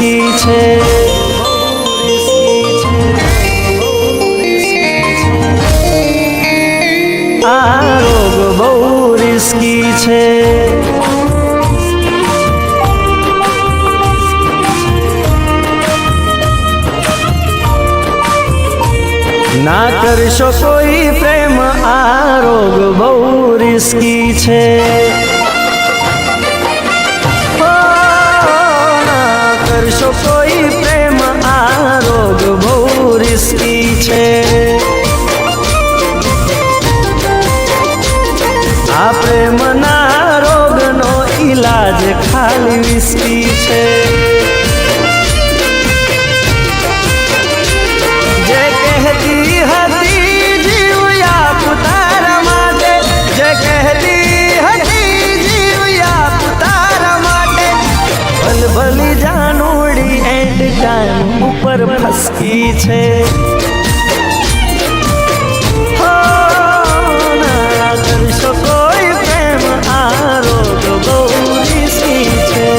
Risky છે. આ રોગ બહુ રિસ્કી છે. ના કરશો કોઈ પ્રેમ, આ રોગ બહુ રિસ્કી છે. ના કરશો કોઈ પ્રેમ, આ રોગ બહુ રિસ્કી છે. આ પ્રેમના રોગનો ઈલાજ ખાલી વિસ્કી છે. જે કહેતી હતી જીવ્યા પુતારા માટે, જે કહેતી હતી જીવ્યા પુતારા માટે, ભલભલી જાનુડી એન્ડ ટાઈમ ઉપર ફસકી છે. કોઈ પ્રેમ, આ રોગ બહુ રિસ્કી છે.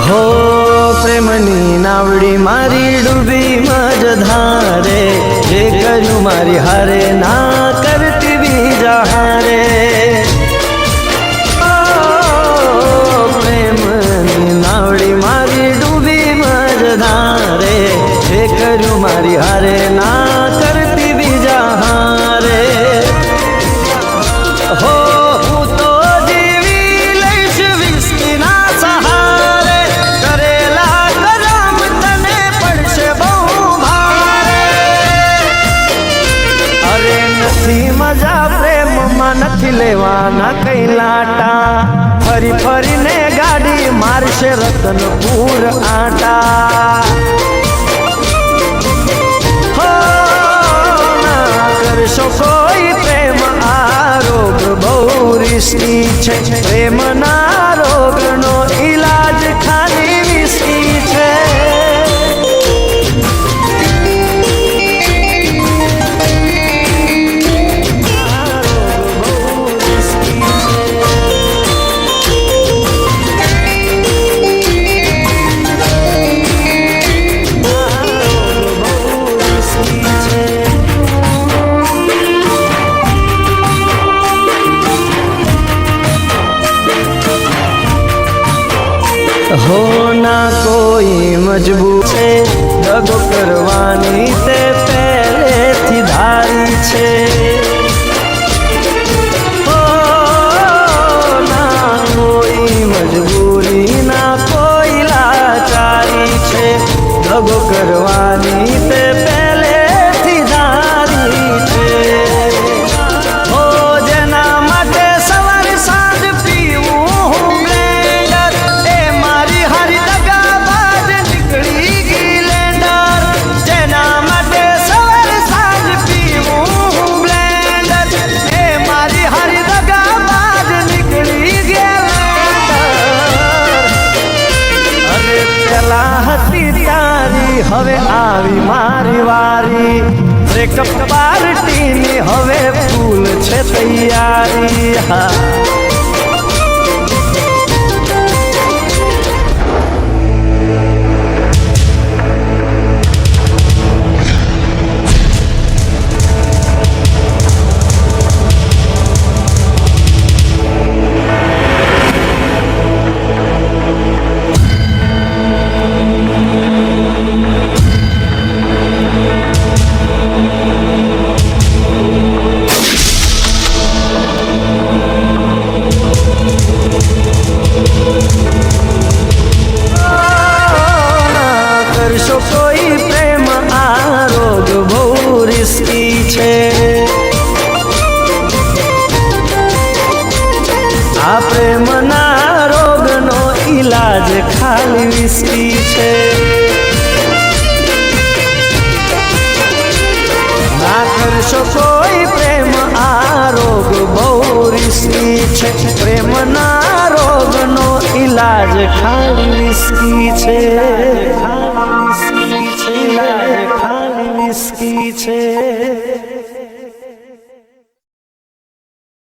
હો પ્રેમની નાવડી મારી ડૂબી મજધારે, જે કર્યું મારી હારે ના કરતી બીજા હારે. પ્રેમની નાવડી મારી ડૂબી મજધારે, જે કર્યું મારી હારે ના કરતી બીજા હારે. હો મજા પ્રેમમાં નથી લેવાના કઈ લાટા, ફરી ફરીને ગાડી મારશે રતનપુર આટા. હો ના કરશો કોઈ પ્રેમ, આ રોગ બહુ રિસ્કી છે. પ્રેમના રોગનો ઈલાજ ખાલી વિસ્કી છે. હો ના કોઈ મજબૂર છે, દગો કરવાની તે પહેલેથી ધારી છે. હો ના કોઈ મજબૂરી, ના કોઈ લાચારી છે, દગો કરવાની તે પહેલેથી ધારી છે. હો જેના માટે સવાર સાંજ પીવું બ્લેન્ડર, એ મારી હારી દગાબાજ નીકળી ગઈ લેન્ડર. જેના માટે સવાર સાંજ પીવું બ્લેન્ડર, એ મારી હારી દગાબાજ નીકળી ગઈ લેન્ડર. અરે પેલા હતી તારી, હવે આવી મારી વારી. બ્રેકઅપ પાર્ટીની હવે ફૂલ છે તૈયારી. આ પ્રેમના રોગનો ઈલાજ ખાલી વિસ્કી છે. કરશો કોઈ પ્રેમ આ રોગ બહુ રિસ્કી છે પ્રેમના રોગનો ઈલાજ ખાલી વિસ્કી છે ઈલાજ ખાલી વિસ્કી છે